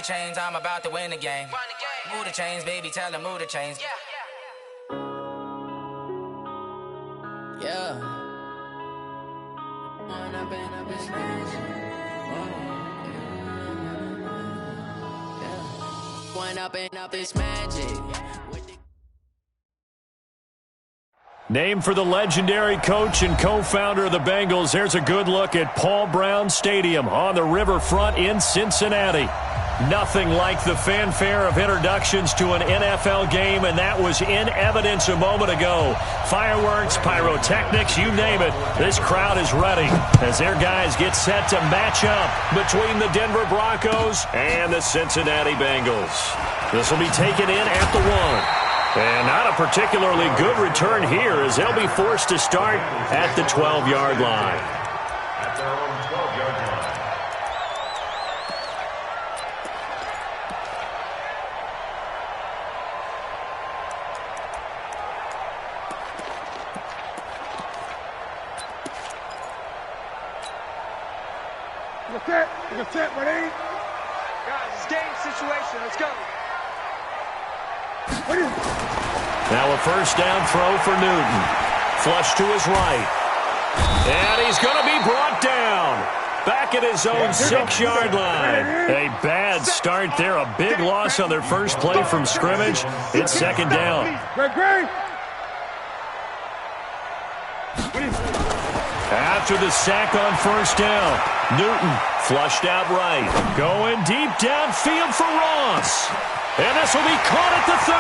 the chains, I'm about to win the game. Move the chains, baby, tell them move the chains. Yeah. Wind up and up is magic. Named for the legendary coach and co-founder of the Bengals, there's a good look at Paul Brown Stadium on the riverfront in Cincinnati. Nothing like the fanfare of introductions to an NFL game, and that was in evidence a moment ago. Fireworks, pyrotechnics, you name it. This crowd is ready as their guys get set to match up between the Denver Broncos and the Cincinnati Bengals. This will be taken in at the 1. And not a particularly good return here as they'll be forced to start at the 12-yard line. At their own 12-yard line. Look at that, ready? Guys, it's game situation. Let's go. Now a first down throw for Newton. Flush to his right. And he's going to be brought down. Back at his own 6-yard line. A bad start there. A big loss on their first play from scrimmage. It's second down. After the sack on first down, Newton flushed out right. Going deep downfield for Ross. And this will be caught at the 30.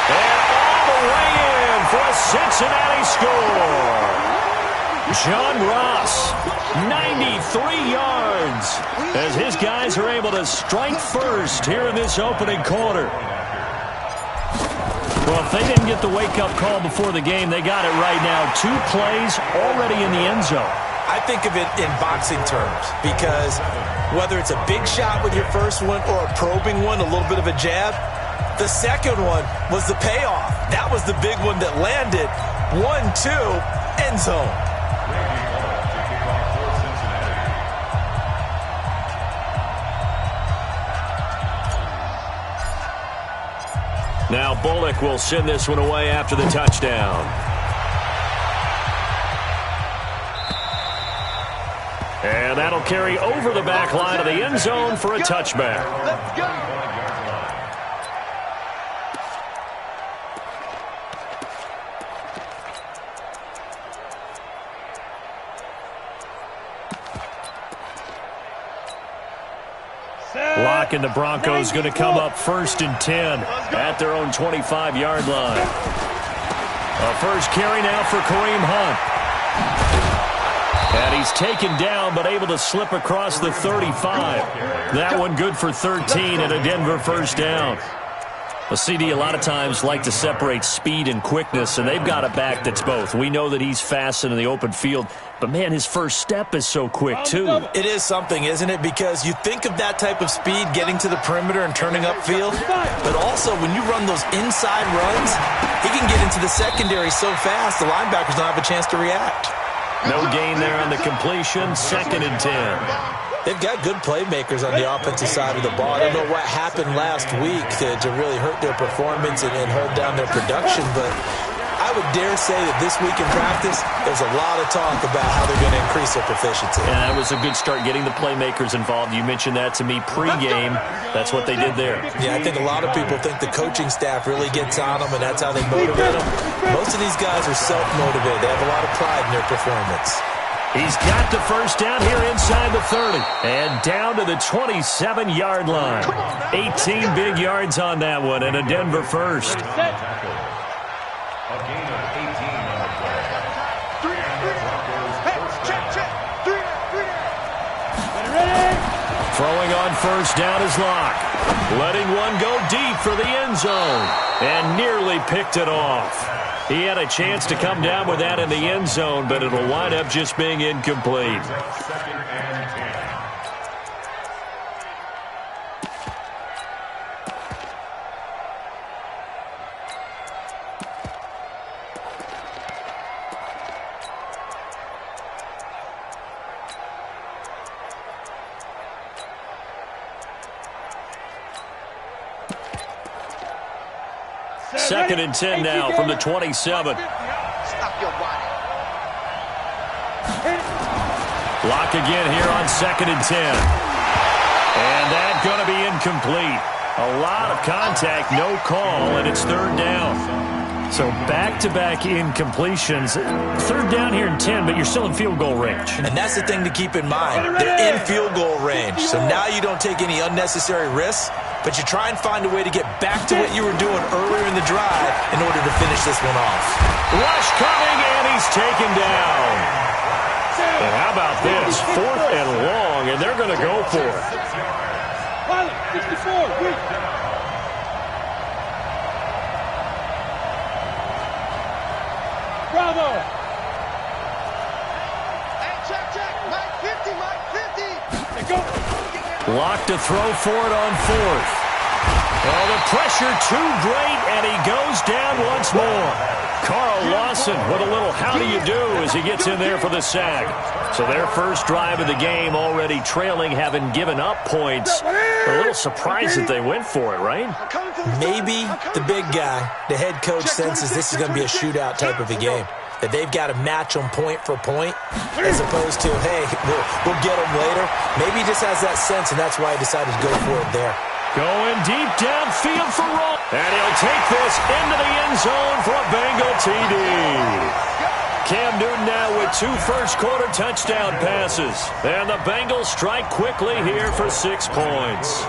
And all the way in for a Cincinnati score. John Ross, 93 yards, as his guys are able to strike first here in this opening quarter. Well, if they didn't get the wake-up call before the game, they got it right now. 2 plays already in the end zone. I think of it in boxing terms because whether it's a big shot with your first one or a probing one, a little bit of a jab, the second one was the payoff. That was the big one that landed. 1-2, end zone. Now Bullock will send this one away after the touchdown. And that'll carry over the back line of the end zone for a touchback. Let's go. Lock and the Broncos going to come up 1st and 10 at their own 25-yard line. A first carry now for Kareem Hunt. And he's taken down but able to slip across the 35. That one good for 13 and a Denver first down. Well, CD, a lot of times like to separate speed and quickness, and they've got a back that's both. We know that he's fast in the open field, but, man, his first step is so quick, too. It is something, isn't it? Because you think of that type of speed getting to the perimeter and turning upfield, but also when you run those inside runs, he can get into the secondary so fast the linebackers don't have a chance to react. No gain there on the completion, 2nd and 10. They've got good playmakers on the offensive side of the ball. I don't know what happened last week to really hurt their performance and hold down their production, but I would dare say that this week in practice, there's a lot of talk about how they're going to increase their proficiency. Yeah, that was a good start getting the playmakers involved. You mentioned that to me pregame. That's what they did there. Yeah, I think a lot of people think the coaching staff really gets on them, and that's how they motivate them. Most of these guys are self-motivated. They have a lot of pride in their performance. He's got the first down here inside the 30 and down to the 27-yard line. 18 big yards on that one and a Denver first. A gain of 18 on the play. Throwing on first down is Locke. Letting one go deep for the end zone and nearly picked it off. He had a chance to come down with that in the end zone, but it'll wind up just being incomplete. 2nd and 10. 2nd and 10 now from the 27. Stop your body. Block again here on 2nd and 10. And that's going to be incomplete. A lot of contact, no call, and it's 3rd down. So back-to-back incompletions. 3rd down here in 10, but you're still in field goal range. And that's the thing to keep in mind. They're in field goal range. So now you don't take any unnecessary risks, but you try and find a way to get back to what you were doing earlier in the drive in order to finish this one off. Rush coming, and he's taken down. And how about this? 4th and long, and they're going to go for it. 64, weak. Bravo. Hey, check. Mike 50. Let's go. Lock to throw for it on 4th. Oh, the pressure too great, and he goes down once more. Carl Lawson with a little how do you do as he gets in there for the sack. So their first drive of the game already trailing, having given up points. A little surprised that they went for it, right? Maybe the big guy, the head coach, senses this is going to be a shootout type of a game. That they've got to match them point for point as opposed to, hey, we'll get them later. Maybe he just has that sense, and that's why he decided to go for it there. Going deep downfield for Roll. And he'll take this into the end zone for a Bengal TD. Cam Newton now with 2 first-quarter touchdown passes. And the Bengals strike quickly here for 6 points.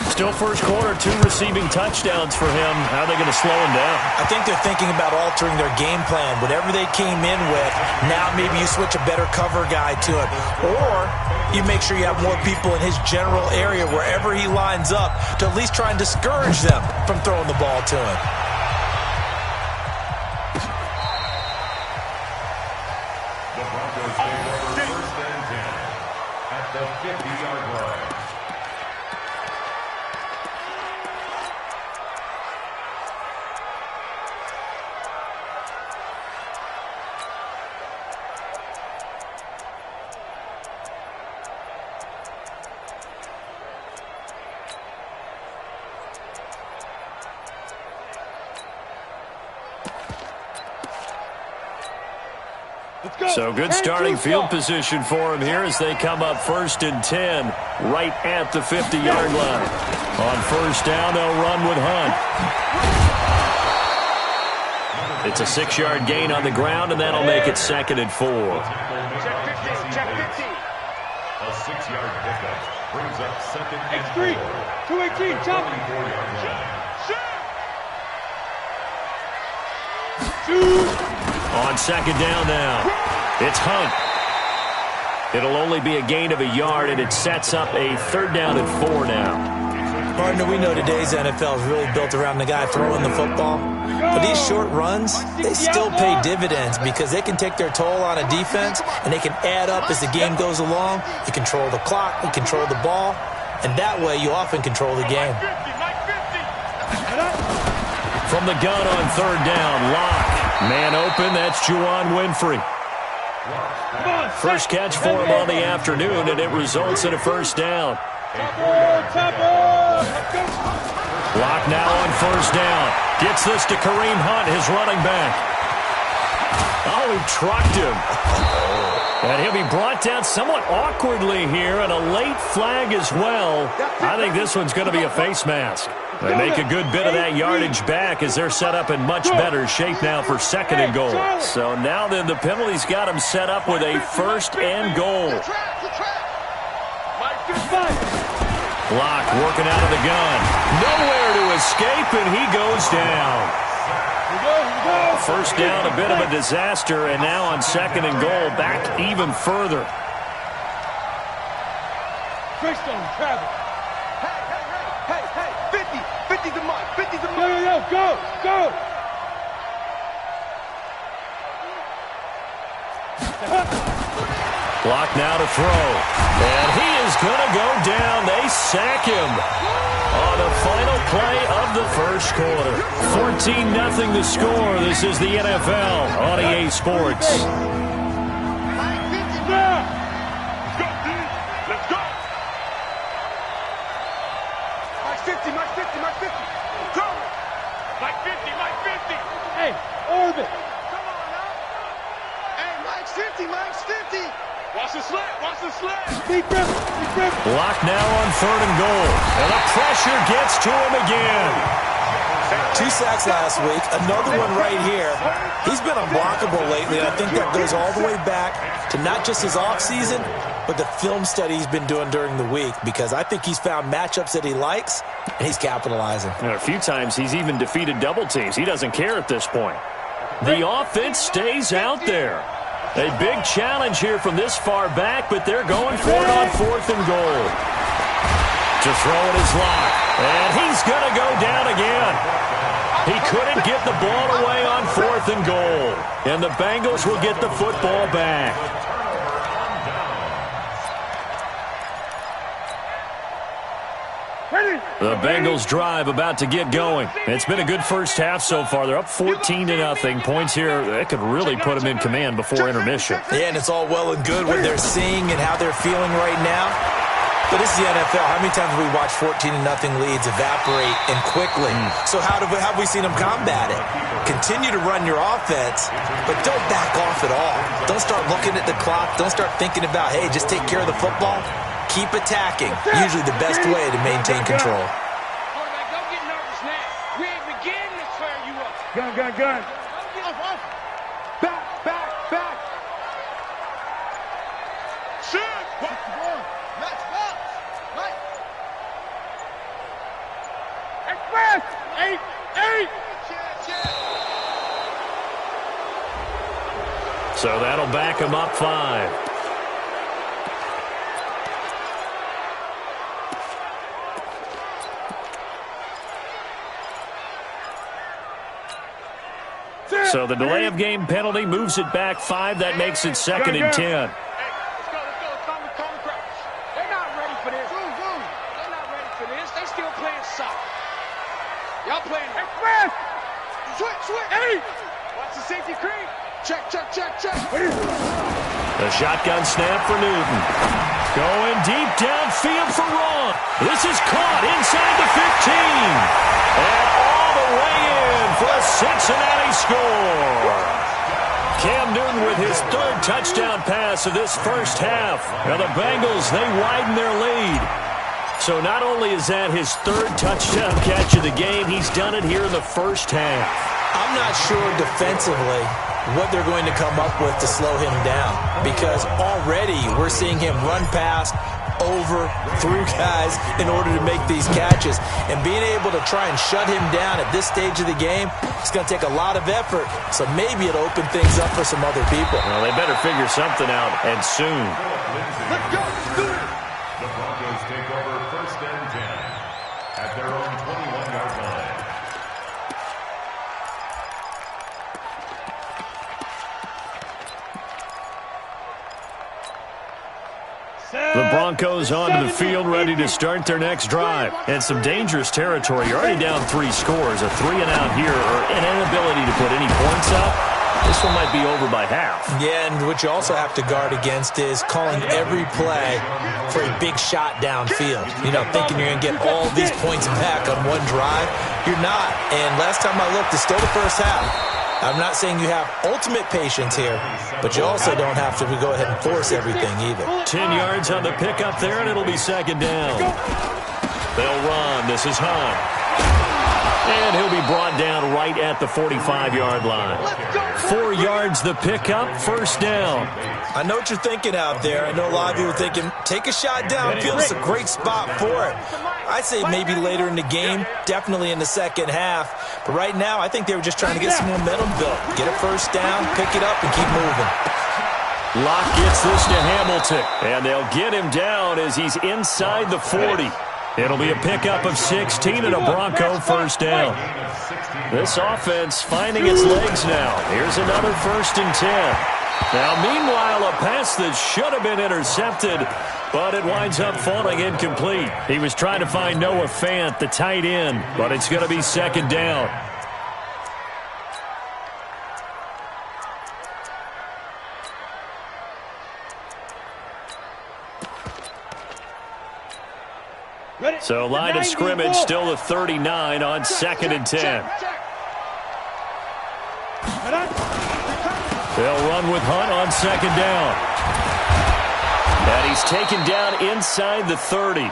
Still first quarter, 2 receiving touchdowns for him. How are they going to slow him down? I think they're thinking about altering their game plan. Whatever they came in with, now maybe you switch a better cover guy to him. Or you make sure you have more people in his general area wherever he lines up to at least try and discourage them from throwing the ball to him. The Broncos take over 1st and 10 at the 50-yard line. So good starting field position for him here as they come up 1st and 10 right at the 50-yard line. On 1st down, they'll run with Hunt. It's a 6-yard gain on the ground, and that'll make it 2nd and 4. Check 50. A 6-yard pickup brings up 2nd and 3, 218, chop. 4-yard line. On 2nd down now, it's Hunt. It'll only be a gain of a yard, and it sets up a 3rd down and 4 now. Partner, we know today's NFL is really built around the guy throwing the football. But these short runs, they still pay dividends because they can take their toll on a defense, and they can add up as the game goes along. You control the clock, you control the ball, and that way you often control the game. From the gun on 3rd down, Lock. Man open, that's Juwan Winfrey. First catch for him on the afternoon, and it results in a 1st down. Lock now on 1st down. Gets this to Kareem Hunt, his running back. Oh, he trucked him. And he'll be brought down somewhat awkwardly here, and a late flag as well. I think this one's going to be a face mask. They make a good bit of that yardage back as they're set up in much better shape now for 2nd and goal. So now then the penalty's got them set up with a 1st and goal. Lock working out of the gun. Nowhere to escape, and he goes down. 1st down, a bit of a disaster, and now on 2nd and goal, back even further. Hey, 50 the mark, 50 the mark. Go. Block now to throw. And he is going to go down. They sack him on the final play of the 1st quarter. 14-0 the score. This is the NFL on EA Sports. Mike 50. Deep grip, deep grip. Blocked now on 3rd and goal. And the pressure gets to him again. 2 sacks last week, another one right here. He's been unblockable lately, and I think that goes all the way back to not just his offseason, but the film study he's been doing during the week, because I think he's found matchups that he likes, and he's capitalizing. And a few times he's even defeated double teams. He doesn't care at this point. The offense stays out there. A big challenge here from this far back, but they're going for it on 4th and goal. To throw it is locked, and he's going to go down again. He couldn't get the ball away on 4th and goal, and the Bengals will get the football back. The Bengals drive about to get going. It's been a good first half so far. They're up 14-0. Points here, that could really put them in command before intermission. Yeah, and it's all well and good what they're seeing and how they're feeling right now. But this is the NFL. How many times have we watched 14-0 leads evaporate and quickly? So how have we seen them combat it? Continue to run your offense, but don't back off at all. Don't start looking at the clock. Don't start thinking about, hey, just take care of the football. Keep attacking. Usually the best way to maintain control. Quarterback, don't get nervous now. We ain't beginning to tear you up. Gun, gun, gun. Back, back, back. Shoot. What's the ball? Let's box. Right. Express. 8. So that'll back him up 5. So the delay of game penalty moves it back 5. That makes it 2nd and 10. Hey, let's go. Calm the crowd. They're not ready for this. They're not ready for this. They still playing soccer. Y'all playing Express. Switch. 8. Watch the safety creep. Check. The shotgun snap for Newton. Going deep downfield for Ron. This is caught inside the 15. And all the way in for a Cincinnati score. Cam Newton with his 3rd touchdown pass of this first half. Now the Bengals, they widen their lead. So not only is that his 3rd touchdown catch of the game, he's done it here in the first half. I'm not sure defensively what they're going to come up with to slow him down, because already we're seeing him run past, over, through guys in order to make these catches. And being able to try and shut him down at this stage of the game, it's going to take a lot of effort. So maybe it'll open things up for some other people. Well, they better figure something out, and soon. Let's go. The Broncos take over 1st and 10 at their own 21-yard line. The Broncos onto the field, ready to start their next drive. And some dangerous territory. You're already down 3 scores. A 3-and-out here, or an inability to put any points up. This one might be over by half. Yeah, and what you also have to guard against is calling every play for a big shot downfield. You know, thinking you're going to get all these points back on one drive. You're not. And last time I looked, it's still the first half. I'm not saying you have ultimate patience here, but you also don't have to go ahead and force everything either. 10 yards on the pickup there, and it'll be 2nd down. They'll run. This is Hunt. And he'll be brought down right at the 45-yard line. 4 yards the pickup, 1st down. I know what you're thinking out there. I know a lot of you are thinking, take a shot downfield. It's a great spot for it. I'd say maybe later in the game, definitely in the second half. But right now, I think they were just trying to get some momentum built. Get a 1st down, pick it up, and keep moving. Locke gets this to Hamilton, and they'll get him down as he's inside the 40. It'll be a pickup of 16 and a Bronco 1st down. This offense finding its legs now. Here's another 1st and 10. Now, meanwhile, a pass that should have been intercepted, but it winds up falling incomplete. He was trying to find Noah Fant, the tight end, but it's going to be 2nd down. So line of scrimmage still the 39 on 2nd and 10. They'll run with Hunt on 2nd down. And he's taken down inside the 30.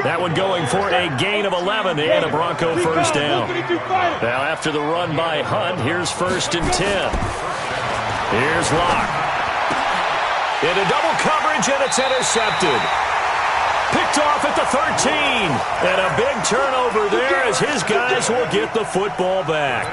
That one going for a gain of 11 and a Bronco first down. Now after the run by Hunt, here's 1st and 10. Here's Locke. Into double coverage, and it's intercepted. Picked off at the 13. And a big turnover there as his guys will get the football back.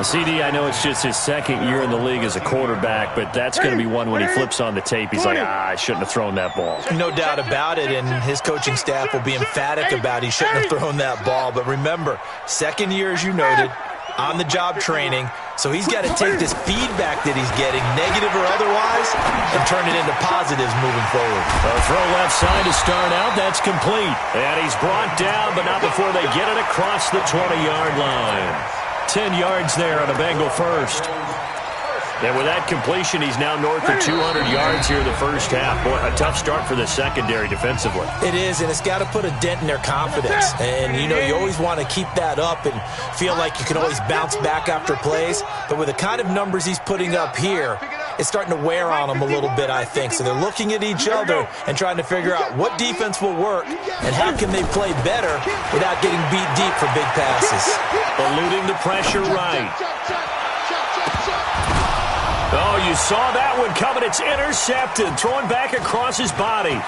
CD, I know it's just his 2nd year in the league as a quarterback, but that's going to be one when he flips on the tape. He's like, I shouldn't have thrown that ball. No doubt about it, and his coaching staff will be emphatic about he shouldn't have thrown that ball. But remember, 2nd year, as you noted, on-the-job training, so he's got to take this feedback that he's getting, negative or otherwise, and turn it into positives moving forward. A throw left side to start out. That's complete. And he's brought down, but not before they get it across the 20-yard line. 10 yards there on a Bengal first. And with that completion, he's now north of 200 yards here in the first half. Boy, a tough start for the secondary defensively. It is, and it's got to put a dent in their confidence. And, you know, you always want to keep that up and feel like you can always bounce back after plays. But with the kind of numbers he's putting up here, it's starting to wear on them a little bit, I think. So they're looking at each other and trying to figure out what defense will work and how can they play better without getting beat deep for big passes. Eluding the pressure right. Oh, you saw that one coming. It's intercepted. Throwing back across his body.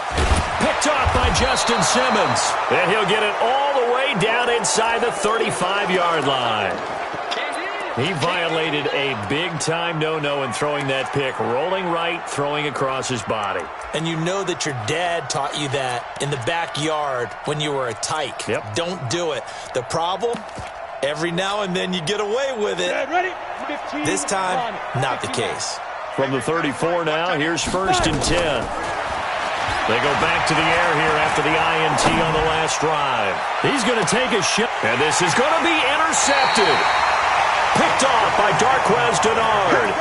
Picked off by Justin Simmons. And he'll get it all the way down inside the 35-yard line. He violated a big-time no-no in throwing that pick. Rolling right, throwing across his body. And you know that your dad taught you that in the backyard when you were a tyke. Yep. Don't do it. The problem, every now and then you get away with it. This time, not the case. From the 34 now, here's 1st and 10. They go back to the air here after the INT on the last drive. He's going to take a shot, and this is going to be intercepted. Picked off by Darquez Denard.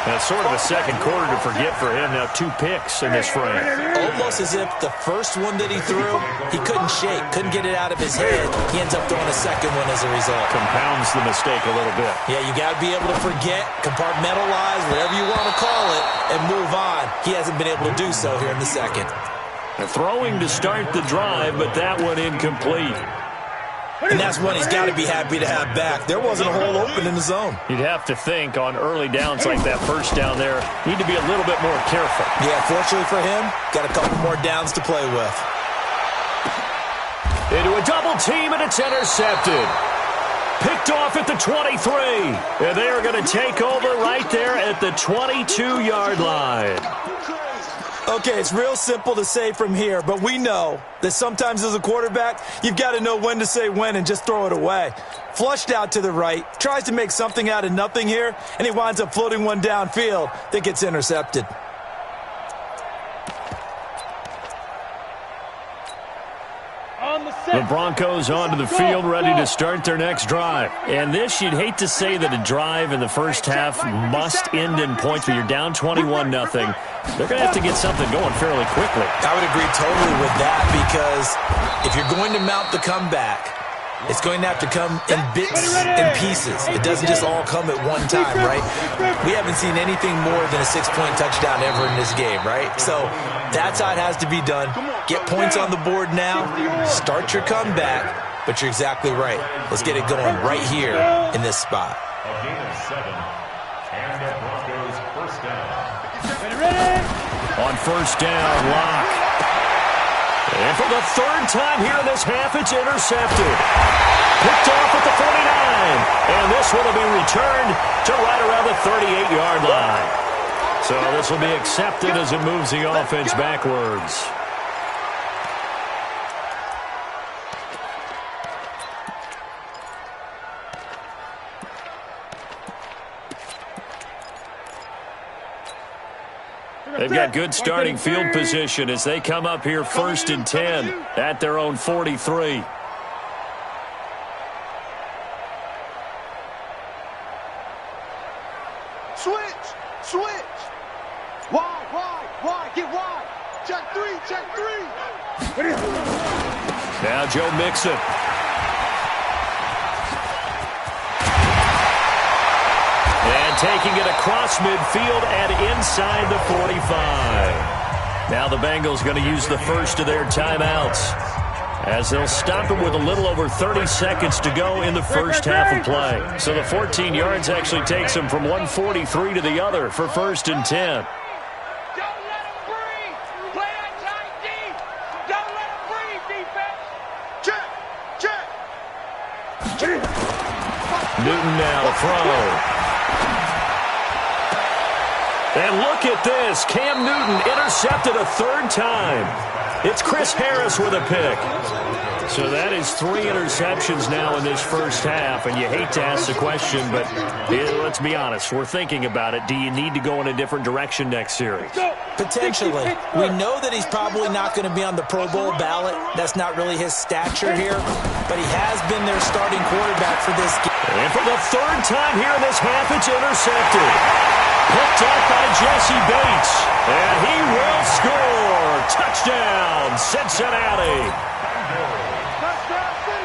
That's sort of a second quarter to forget for him. Now 2 picks in this frame. Almost as if the first one that he threw, he couldn't shake, couldn't get it out of his head. He ends up throwing a second one as a result. Compounds the mistake a little bit. Yeah, you got to be able to forget, compartmentalize, whatever you want to call it, and move on. He hasn't been able to do so here in the second. Throwing to start the drive, but that one incomplete. And that's one he's got to be happy to have back. There wasn't a hole open in the zone. You'd have to think on early downs like that first down there, need to be a little bit more careful. Yeah, fortunately for him, got a couple more downs to play with. Into a double team, and it's intercepted. Picked off at the 23. And they are going to take over right there at the 22-yard line. Okay, it's real simple to say from here, but we know that sometimes as a quarterback, you've got to know when to say when and just throw it away. Flushed out to the right, tries to make something out of nothing here, and he winds up floating one downfield that gets intercepted. The Broncos onto the field, ready to start their next drive. And this, you'd hate to say that a drive in the first half must end in points, but you're down 21-0. They're going to have to get something going fairly quickly. I would agree totally with that, because if you're going to mount the comeback, it's going to have to come in bits and pieces. It doesn't just all come at one time, right? We haven't seen anything more than a 6-point touchdown ever in this game, right? So that's how it has to be done. Get points on the board now, start your comeback, but you're exactly right. Let's get it going right here in this spot. A gain of 7, and the Broncos first down. On first down, Locke. And for the 3rd time here in this half, it's intercepted. Picked off at the 49. And this one will be returned to right around the 38-yard line. So this will be accepted as it moves the offense backwards. They've got good starting field position as they come up here 1st and 10 at their own 43. Switch. Wide, get wide. Check three. Now Joe Mixon. And taking it across midfield and inside the 45. Now the Bengals going to use the first of their timeouts, as they'll stop it with a little over 30 seconds to go in the first half of play. So the 14 yards actually takes them from 143 to the other for 1st and 10. Newton now to throw. And look at this. Cam Newton intercepted a 3rd time. It's Chris Harris with a pick. So that is 3 interceptions now in this first half. And you hate to ask the question, but let's be honest. We're thinking about it. Do you need to go in a different direction next series? Potentially. We know that he's probably not going to be on the Pro Bowl ballot. That's not really his stature here. But he has been their starting quarterback for this game. And for the 3rd time here in this half, it's intercepted. Picked up by Jesse Bates. And he will score. Touchdown, Cincinnati.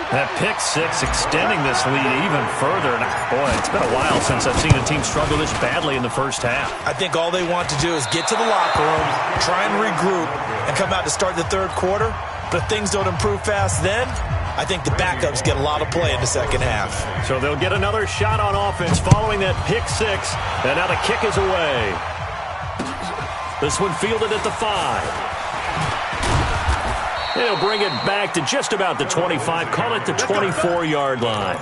That pick six extending this lead even further. And boy, it's been a while since I've seen a team struggle this badly in the first half. I think all they want to do is get to the locker room, try and regroup, and come out to start the 3rd quarter. But if things don't improve fast then, I think the backups get a lot of play in the second half. So they'll get another shot on offense following that pick 6. And now the kick is away. This one fielded at the 5. They'll bring it back to just about the 25. Call it the 24-yard line.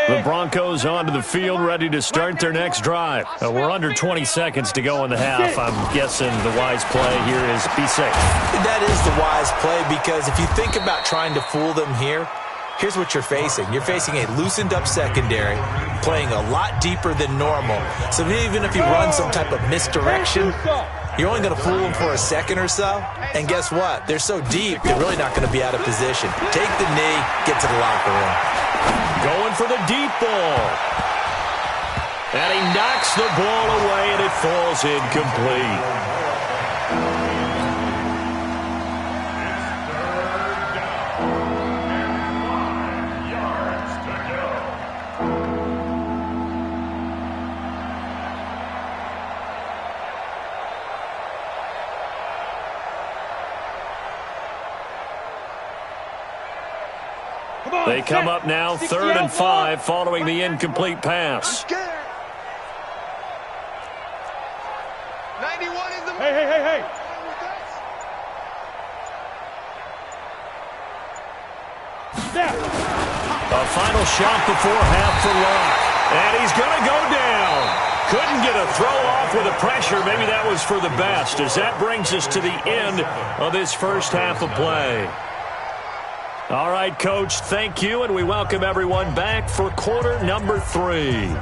The Broncos onto the field, ready to start their next drive. We're under 20 seconds to go in the half. I'm guessing the wise play here is be safe. That is the wise play, because if you think about trying to fool them here, here's what you're facing. You're facing a loosened-up secondary, playing a lot deeper than normal. So even if you run some type of misdirection, you're only going to fool them for a second or so. And guess what? They're so deep, they're really not going to be out of position. Take the knee, get to the locker room. Going for the deep ball. And he knocks the ball away, and it falls incomplete. They come up now 3rd and 5 following the incomplete pass. Hey. A final shot before half for Locke. And he's going to go down. Couldn't get a throw off with the pressure. Maybe that was for the best, as that brings us to the end of this first half of play. All right, Coach, thank you, and we welcome everyone back for quarter number 3.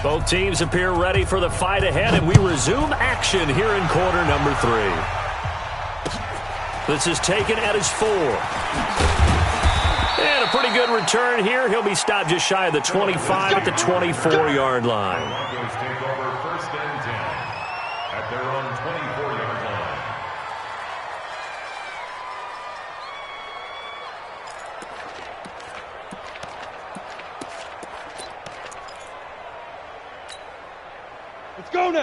Both teams appear ready for the fight ahead, and we resume action here in quarter number 3. This is taken at his 4. And a pretty good return here. He'll be stopped just shy of the 25 at the 24-yard line. Broncos take over 1st and 10 at their own 24-yard line.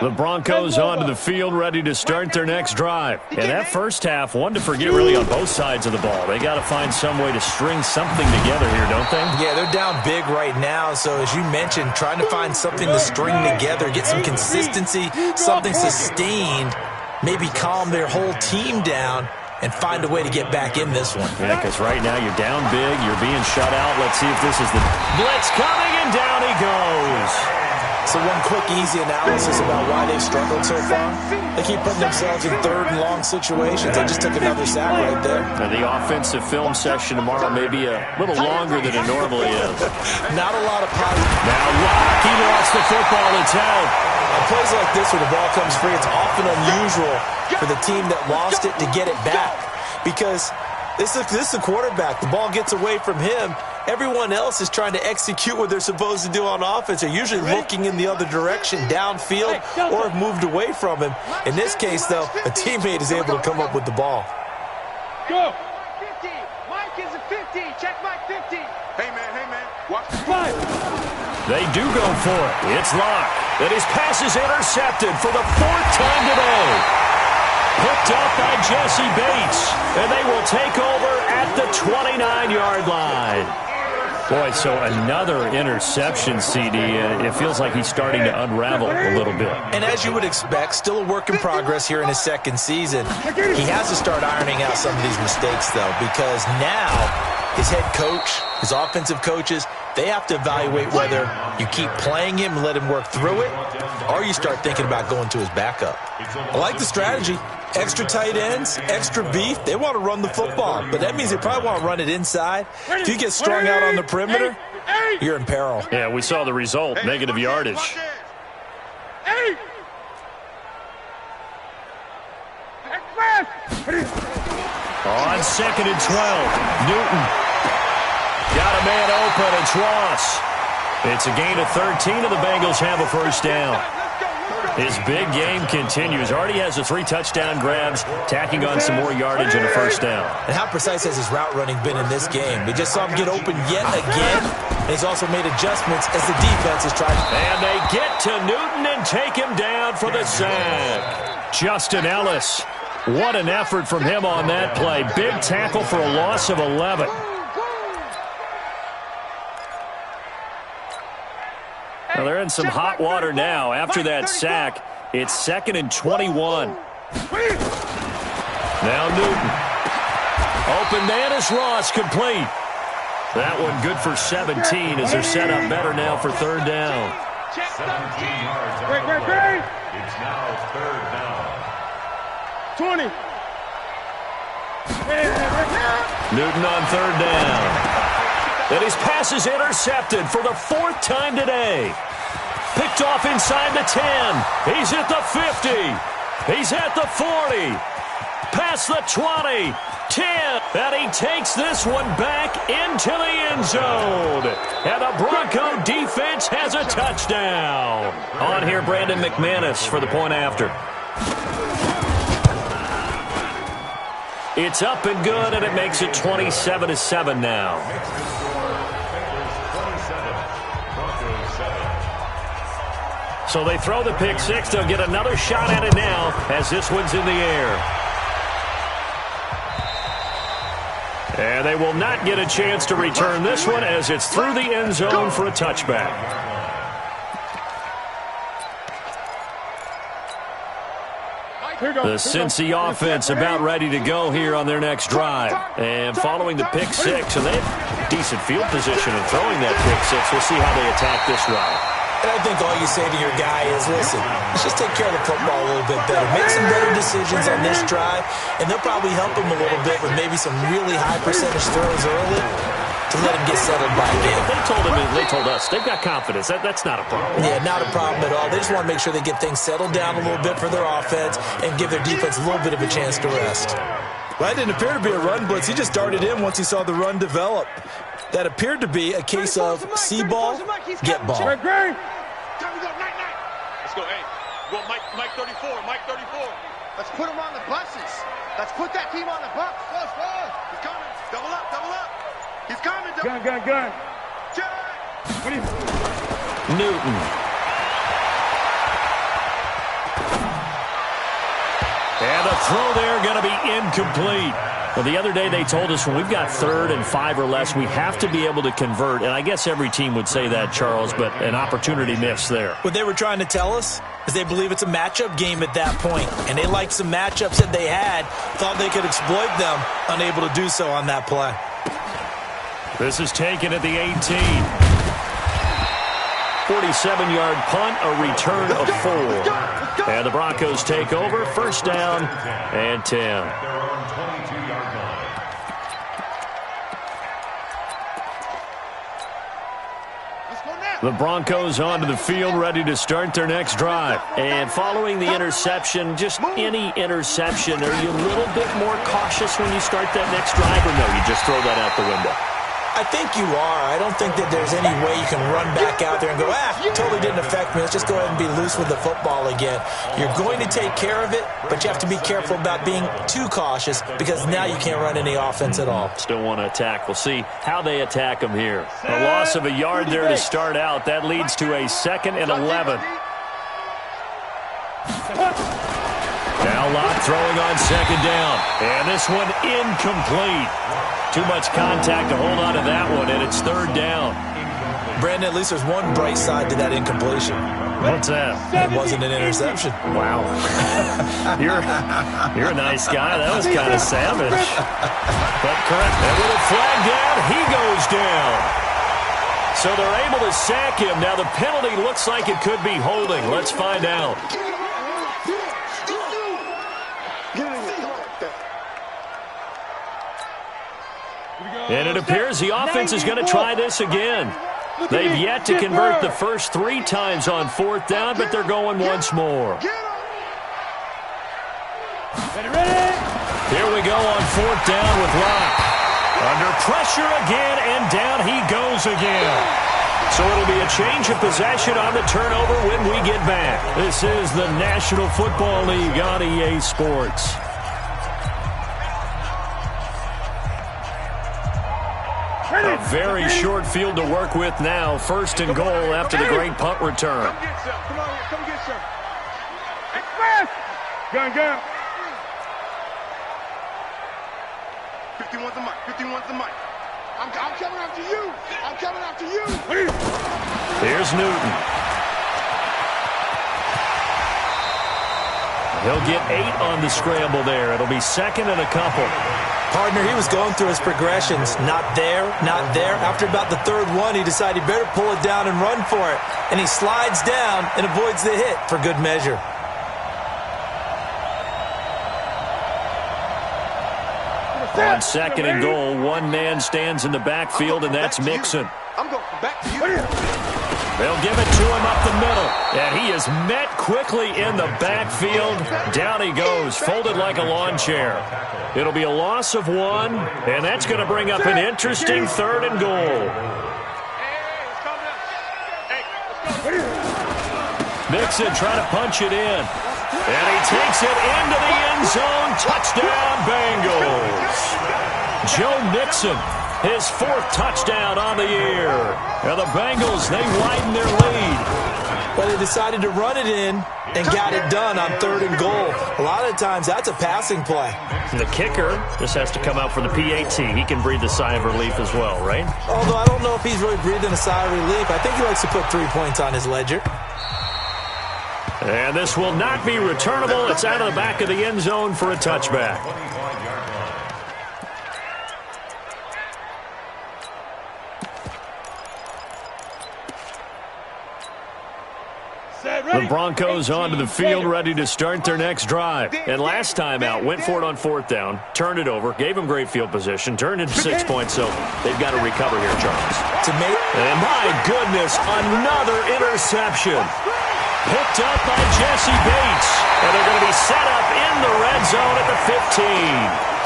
The Broncos onto the field, ready to start their next drive. And that first half, one to forget really on both sides of the ball. They got to find some way to string something together here, don't they? Yeah, they're down big right now. So as you mentioned, trying to find something to string together, get some consistency, something sustained, maybe calm their whole team down and find a way to get back in this one. Yeah, because right now you're down big, you're being shut out. Let's see if this is the blitz coming, and down he goes. So one quick, easy analysis about why they've struggled so far. They keep putting themselves in third and long situations. They just took another sack right there. And the offensive film session tomorrow may be a little longer than it normally is. Not a lot of positive. Now Locke, he lost the football. It's out. On plays like this where the ball comes free, it's often unusual for the team that lost it to get it back. Because this is the quarterback. The ball gets away from him. Everyone else is trying to execute what they're supposed to do on offense. They're usually looking in the other direction, downfield, or have moved away from him. In this case, though, a teammate is able to come up with the ball. Go. 50. Mike is a 50. Check Mike 50. Hey, man. Watch the fight. They do go for it. It's Locke. And his pass is intercepted for the 4th time today. Picked up by Jesse Bates. And they will take over at the 29-yard line. Boy, so another interception, CD. It feels like he's starting to unravel a little bit. And as you would expect, still a work in progress here in his second season. He has to start ironing out some of these mistakes, though, because now his head coach, his offensive coaches, they have to evaluate whether you keep playing him and let him work through it, or you start thinking about going to his backup. I like the strategy. Extra tight ends, extra beef. They want to run the football, but that means they probably want to run it inside. If you get strung out on the perimeter, you're in peril. Yeah, we saw the result, negative yardage. On 2nd and 12, Newton got a man open. It's Ross. It's a gain of 13, and the Bengals have a first down. His big game continues. Already has the 3 touchdown grabs, tacking on some more yardage and a first down. And how precise has his route running been in this game? We just saw him get open yet again, and he's also made adjustments as the defense has tried. And they get to Newton and take him down for the sack. Justin Ellis, what an effort from him on that play. Big tackle for a loss of 11. Well, they're in some hot water now. After that sack, it's 2nd and 21. Now Newton. Open man is Ross, complete. That one good for 17 as they're set up better now for 3rd down. 17 yards. Great. It's now 3rd down. 20. Newton on 3rd down. And his pass is intercepted for the 4th time today. Picked off inside the 10. He's at the 50. He's at the 40. Past the 20. 10. And he takes this one back into the end zone. And the Bronco defense has a touchdown. On here, Brandon McManus for the point after. It's up and good, and it makes it 27-7 now. So they throw the pick 6. They'll get another shot at it now as this one's in the air. And they will not get a chance to return this one as it's through the end zone for a touchback. The Cincy offense about ready to go here on their next drive. And following the pick 6, and they have decent field position in throwing that pick 6. We'll see how they attack this drive. And I think all you say to your guy is, listen, let's just take care of the football a little bit better. Make some better decisions on this drive, and they'll probably help him a little bit with maybe some really high percentage throws early to let him get settled by game. They told us they've got confidence. That's not a problem. Yeah, not a problem at all. They just want to make sure they get things settled down a little bit for their offense and give their defense a little bit of a chance to rest. Well, that didn't appear to be a run blitz. He just darted in once he saw the run develop. That appeared to be a case of see ball, get ball. Time to go, night. Let's go, hey. Go, Mike 34, Mike 34. Let's put him on the buses. Let's put that team on the bus. He's coming. Double up. He's coming. Gun. Newton. And the throw there going to be incomplete. Well, the other day they told us when we've got 3rd and 5 or less, we have to be able to convert. And I guess every team would say that, Charles, but an opportunity missed there. What they were trying to tell us is they believe it's a matchup game at that point. And they liked some matchups that they had, thought they could exploit them, unable to do so on that play. This is taken at the 18. 47-yard punt, a return of 4. And the Broncos take over, first down and 10. Their own 22-yard line. The Broncos onto the field, ready to start their next drive. And following the interception, just any interception, are you a little bit more cautious when you start that next drive, or no, you just throw that out the window? I think you are. I don't think that there's any way you can run back out there and go, totally didn't affect me. Let's just go ahead and be loose with the football again. You're going to take care of it, but you have to be careful about being too cautious because now you can't run any offense at all. Still want to attack. We'll see how they attack them here. A loss of a yard there to start out. That leads to a 2nd and 11. Now Lott throwing on 2nd down. And this one incomplete. Too much contact to hold on to that one, and it's 3rd down. Brandon, at least there's one bright side to that incompletion. What's that? It wasn't an interception. Wow. You're a nice guy. That was kind of savage. But correct. A little flag down. He goes down. So they're able to sack him. Now the penalty looks like it could be holding. Let's find out. And it appears the offense is going to try this again. They've yet to convert the first 3 times on 4th down, but they're going once more. Here we go on 4th down with Lott. Under pressure again, and down he goes again. So it'll be a change of possession on the turnover when we get back. This is the National Football League on EA Sports. A very short field to work with now. 1st and goal after the great punt return. Come get some. Come on here. Come get some. Gun. 51's the mic. 51's the mic. I'm coming after you. I'm coming after you. Here's Newton. He'll get 8 on the scramble there. It'll be 2nd and a couple. Partner, he was going through his progressions. Not there, not there. After about the 3rd one, he decided he better pull it down and run for it. And he slides down and avoids the hit for good measure. On 2nd and goal, one man stands in the backfield, and that's Mixon. I'm going back to you. They'll give it to him up the middle. And he is met quickly in the backfield. Down he goes, folded like a lawn chair. It'll be a loss of 1, and that's going to bring up an interesting 3rd and goal. Mixon trying to punch it in. And he takes it into the end zone. Touchdown, Bengals. Joe Mixon, his 4th touchdown on the year. And the Bengals, they widen their lead. Well, they decided to run it in and got it done on 3rd and goal. A lot of times, that's a passing play. The kicker just has to come out for the PAT. He can breathe a sigh of relief as well, right? Although I don't know if he's really breathing a sigh of relief. I think he likes to put 3 points on his ledger. And this will not be returnable. It's out of the back of the end zone for a touchback. The Broncos onto the field, ready to start their next drive. And last time out, went for it on 4th down, turned it over, gave them great field position, turned into 6 points, so they've got to recover here, Charles. And my goodness, another interception. Picked up by Jesse Bates. And they're going to be set up in the red zone at the 15.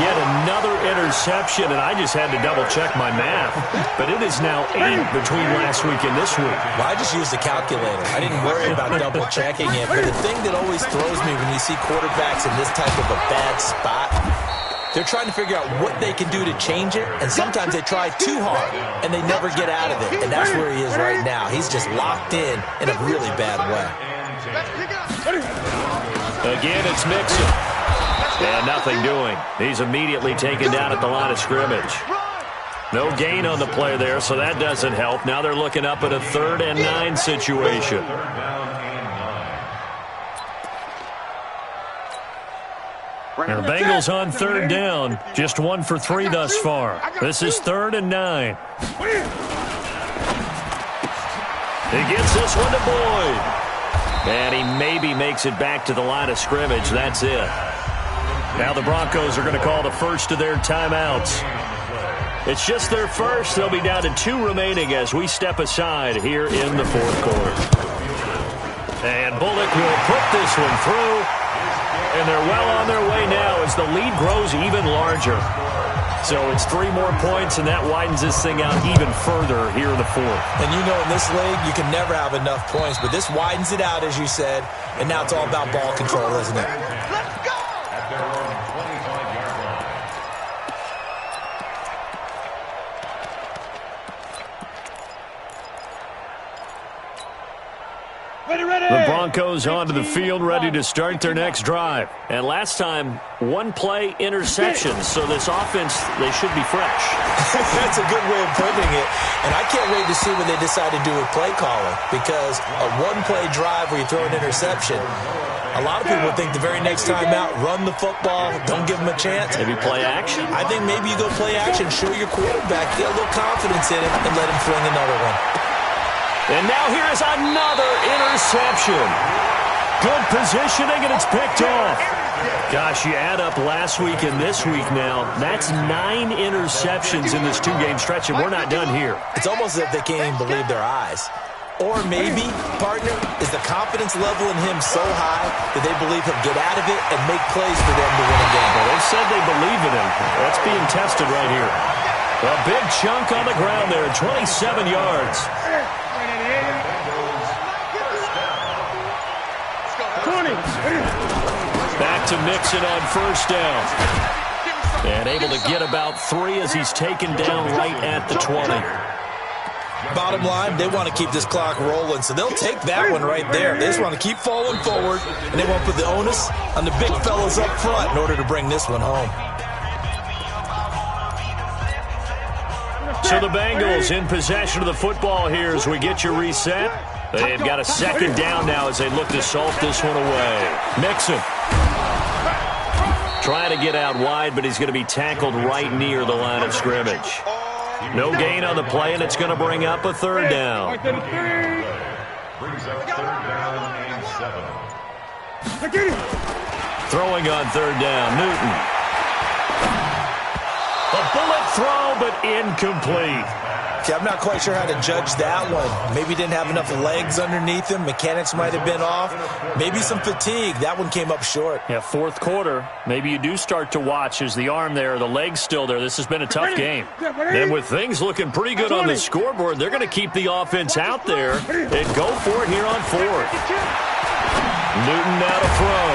Yet another interception, and I just had to double-check my math. But it is now 8 between last week and this week. Well, I just used a calculator. I didn't worry about double-checking it. But the thing that always throws me when you see quarterbacks in this type of a bad spot, they're trying to figure out what they can do to change it, and sometimes they try too hard, and they never get out of it. And that's where he is right now. He's just locked in a really bad way. Again, it's Mixon. And nothing doing. He's immediately taken down at the line of scrimmage. No gain on the play there, so that doesn't help. Now they're looking up at a 3rd and 9 situation. The Bengals on 3rd down. Just 1 for 3 thus far. This is 3rd and 9. He gets this one to Boyd. And he maybe makes it back to the line of scrimmage. That's it. Now the Broncos are going to call the first of their timeouts. It's just their first. They'll be down to 2 remaining as we step aside here in the fourth quarter. And Bullock will put this one through. And they're well on their way now as the lead grows even larger. So it's 3 more points, and that widens this thing out even further here in the fourth. And you know, in this league, you can never have enough points, but this widens it out, as you said, and now it's all about ball control, isn't it? Let's go! At their own 25-yard line. The Broncos onto the field, ready to start their next drive. And last time, 1-play interceptions, so this offense, they should be fresh. That's a good way of putting it. And I can't wait to see what they decide to do with play calling, because a 1-play drive where you throw an interception, a lot of people think the very next time out, run the football, don't give them a chance. Maybe play action? I think maybe you go play action, show your quarterback, get a little confidence in him, and let him fling another one. And now here is another interception. Good positioning, and it's picked off. Gosh, you add up last week and this week now, that's 9 interceptions in this 2-game stretch, and we're not done here. It's almost as if they can't even believe their eyes. Or maybe, partner, is the confidence level in him so high that they believe he'll get out of it and make plays for them to win a game. Well, they said they believe in him. That's being tested right here. A big chunk on the ground there, 27 yards. Back to Mixon on first down. And able to get about 3 as he's taken down right at the 20. Bottom line, they want to keep this clock rolling, so they'll take that one right there. They just want to keep falling forward, and they want to put the onus on the big fellas up front in order to bring this one home. So the Bengals in possession of the football here as we get you reset. They've got a second down now as they look to salt this one away. Mixon trying to get out wide, but he's going to be tackled right near the line of scrimmage. No gain on the play, and it's going to bring up a third down. Brings up third down and 7. Throwing on third down, Newton. A bullet throw, but incomplete. See, I'm not quite sure how to judge that one. Maybe he didn't have enough legs underneath him. Mechanics might have been off. Maybe some fatigue. That one came up short. Yeah, fourth quarter. Maybe you do start to watch as the arm there, the leg's still there. This has been a tough game. And with things looking pretty good on the scoreboard, they're going to keep the offense out there and go for it here on fourth. Newton now to throw.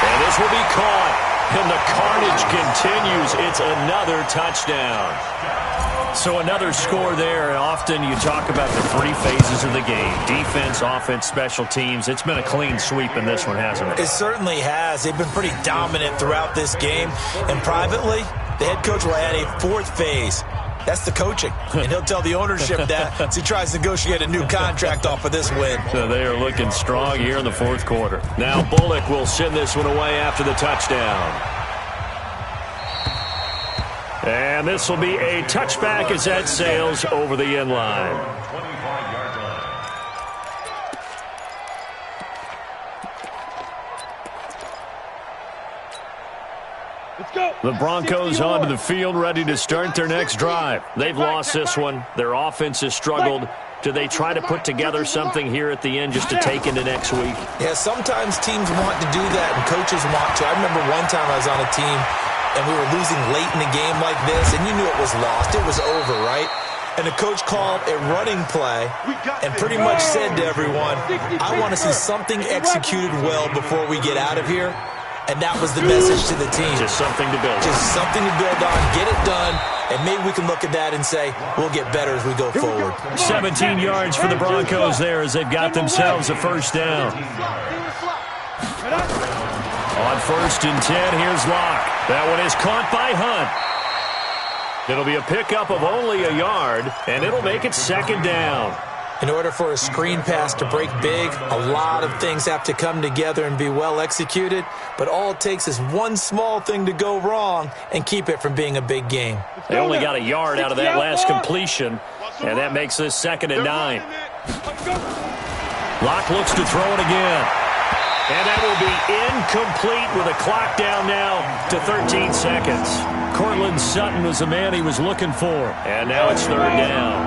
And this will be caught. And the carnage continues. It's another touchdown. So another score there. Often you talk about the 3 phases of the game. Defense, offense, special teams. It's been a clean sweep in this one, hasn't it? It certainly has. They've been pretty dominant throughout this game. And privately, the head coach will add a 4th phase. That's the coaching. And he'll tell the ownership that as he tries to negotiate a new contract off of this win. So they are looking strong here in the fourth quarter. Now Bullock will send this one away after the touchdown. And this will be a touchback as that sails over the end line. 25-yard line. Let's go. The Broncos onto the field, ready to start their next drive. They've lost this one. Their offense has struggled. Do they try to put together something here at the end just to take into next week? Yeah, sometimes teams want to do that and coaches want to. I remember one time I was on a team and we were losing late in the game like this, and you knew it was lost. It was over, right? And the coach called a running play and pretty much said to everyone, I want to see something executed well before we get out of here. And that was the message to the team. Just something to build. Just something to build on, get it done, and maybe we can look at that and say, we'll get better as we go forward. 17 yards for the Broncos there as they've got themselves a first down. On 1st and 10, here's Locke. That one is caught by Hunt. It'll be a pickup of only a yard, and it'll make it 2nd down. In order for a screen pass to break big, a lot of things have to come together and be well executed, but all it takes is one small thing to go wrong and keep it from being a big game. They only got a yard out of that last completion, and that makes this 2nd and 9. Locke looks to throw it again. And that will be incomplete with a clock down now to 13 seconds. Cortland Sutton was the man he was looking for. And now it's third down.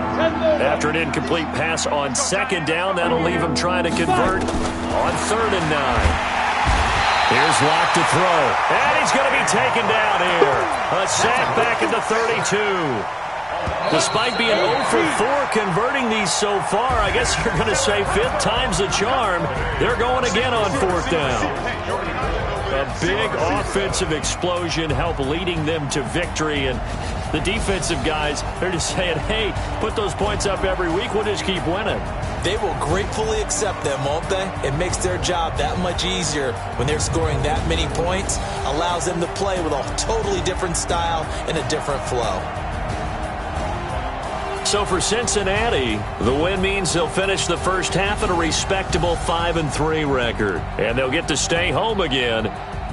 After an incomplete pass on second down, that'll leave him trying to convert on 3rd and 9. Here's Locke to throw. And he's going to be taken down here. A sack back at the 32. Despite being 0 for 4 converting these so far, I guess you're going to say 5th time's the charm. They're going again on 4th down. A big offensive explosion helped leading them to victory. And the defensive guys, they're just saying, hey, put those points up every week. We'll just keep winning. They will gratefully accept them, won't they? It makes their job that much easier when they're scoring that many points. Allows them to play with a totally different style and a different flow. So for Cincinnati, the win means they'll finish the first half at a respectable 5-3 record. And they'll get to stay home again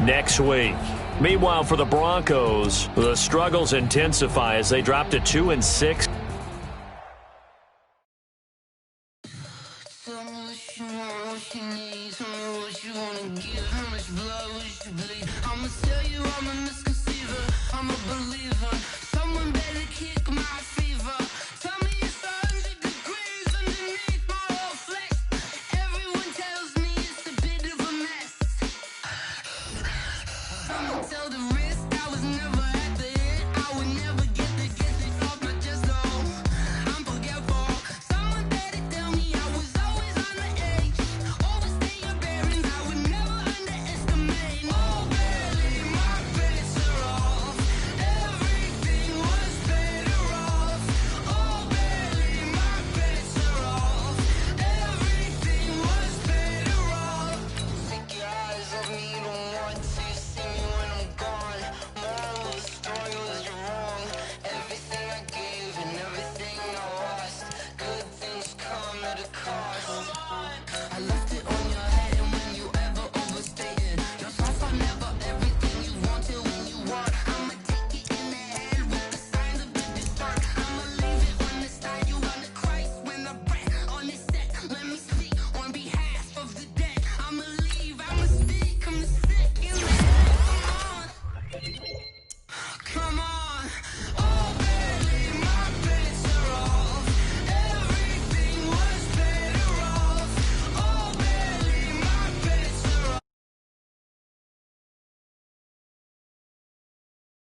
next week. Meanwhile, for the Broncos, the struggles intensify as they drop to 2-6. Everything I gave and everything I lost, good things come at a cost.